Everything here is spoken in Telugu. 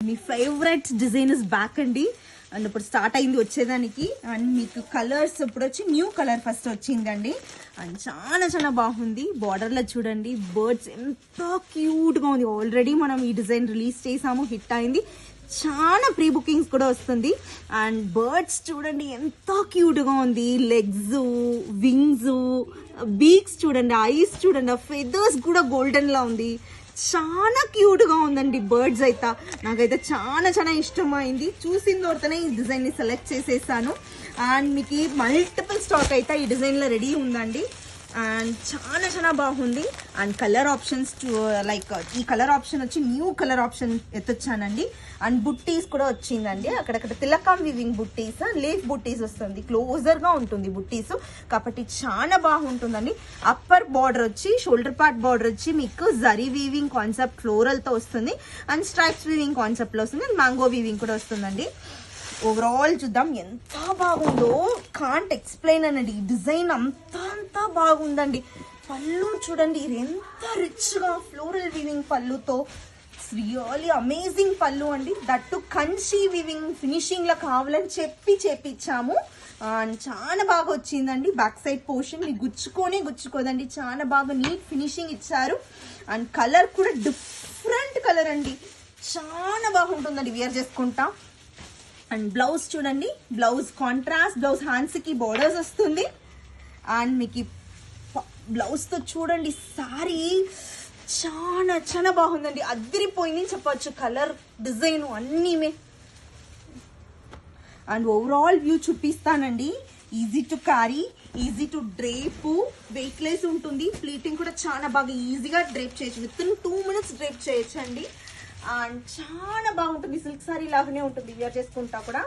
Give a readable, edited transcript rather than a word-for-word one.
Me favourite design is back అండి. అండ్ ఇప్పుడు స్టార్ట్ అయింది వచ్చేదానికి. అండ్ మీకు కలర్స్ ఇప్పుడు వచ్చి న్యూ కలర్ ఫస్ట్ వచ్చిందండి. అండ్ చాలా చాలా బాగుంది. బార్డర్లో చూడండి బర్డ్స్ ఎంత క్యూట్గా ఉంది. ఆల్రెడీ మనం ఈ డిజైన్ రిలీజ్ చేసాము, హిట్ అయింది. చాలా ప్రీ బుకింగ్స్ కూడా వస్తుంది. అండ్ బర్డ్స్ చూడండి ఎంత క్యూట్గా ఉంది. లెగ్స్, వింగ్స్, బీక్స్ చూడండి, ఐస్ చూడండి, ఆ ఫెదర్స్ కూడా గోల్డెన్ లా ఉంది. చాలా క్యూట్ గా ఉందండి బర్డ్స్ అయితే. నాకైతే చాలా చాలా ఇష్టమైంది. చూసిన తర్వాతనే ఈ డిజైన్ ని సెలెక్ట్ చేసేసాను. అండ్ మీకు మల్టిపుల్ స్టాక్ అయితే ఈ డిజైన్ లో రెడీ ఉందండి. అండ్ చాలా చాలా బాగుంది. అండ్ కలర్ ఆప్షన్స్ లైక్ ఈ కలర్ ఆప్షన్ వచ్చి న్యూ కలర్ ఆప్షన్ ఎత్తొచ్చానండి. అండ్ బుట్టీస్ కూడా వచ్చిందండి. అక్కడక్కడ తిలకం వివింగ్ బుట్టీస్, లీఫ్ బుట్టీస్ వస్తుంది. క్లోజర్ గా ఉంటుంది బుట్టీస్ కాబట్టి చాలా బాగుంటుందండి. అప్పర్ బార్డర్ వచ్చి షోల్డర్ పార్ట్ బార్డర్ వచ్చి మీకు జరీ వీవింగ్ కాన్సెప్ట్ ఫ్లోరల్ తో వస్తుంది. అండ్ స్ట్రైప్స్ వీవింగ్ కాన్సెప్ట్ లో వస్తుంది. అండ్ మ్యాంగో వీవింగ్ కూడా వస్తుందండి. ఓవరాల్ చూద్దాం ఎంత బాగుందో. కాంట్ ఎక్స్ప్లెయిన్ అనండి. ఈ డిజైన్ అంతా బాగుందండి. పళ్ళు చూడండి ఎంత రిచ్ గా ఫ్లోరల్ వీవింగ్ పళ్ళుతో. రియల్లీ అమేజింగ్ పళ్ళు అండి. దట్టు కంచి వీవింగ్ ఫినిషింగ్ లా కావాలని చేపించాము. అండ్ చాలా బాగా వచ్చిందండి. బ్యాక్ సైడ్ పోర్షన్ మీకు గుచ్చుకోదండి. చాలా బాగా నీట్ ఫినిషింగ్ ఇచ్చారు. అండ్ కలర్ కూడా డిఫరెంట్ కలర్ అండి. చాలా బాగుంటుందండి వేర్ చేసుకుంటా. అండ్ బ్లౌజ్ చూడండి, బ్లౌజ్ కాంట్రాస్ట్ బ్లౌజ్, హ్యాండ్స్ కి బోర్డర్స్ వస్తుంది. అండ్ మీకు బ్లౌజ్ తో చూడండి సారీ చాలా చాలా బాగుందండి. అదిరిపోయింది చెప్పొచ్చు. కలర్, డిజైన్ అన్నీమే. అండ్ ఓవరాల్ వ్యూ చూపిస్తానండి. Easy to carry, easy to drape, weightless ఉంటుంది. ప్లీటింగ్ కూడా చాలా బాగా ఈజీగా డ్రేప్ చేయొచ్చు. విత్ ఇన్ 2 minutes డ్రేప్ చేయొచ్చు అండి. అండ్ చాలా బాగుంటుంది. సిల్క్ సారీ లాగానే ఉంటుంది వేర్ చేసుకుంటా కూడా.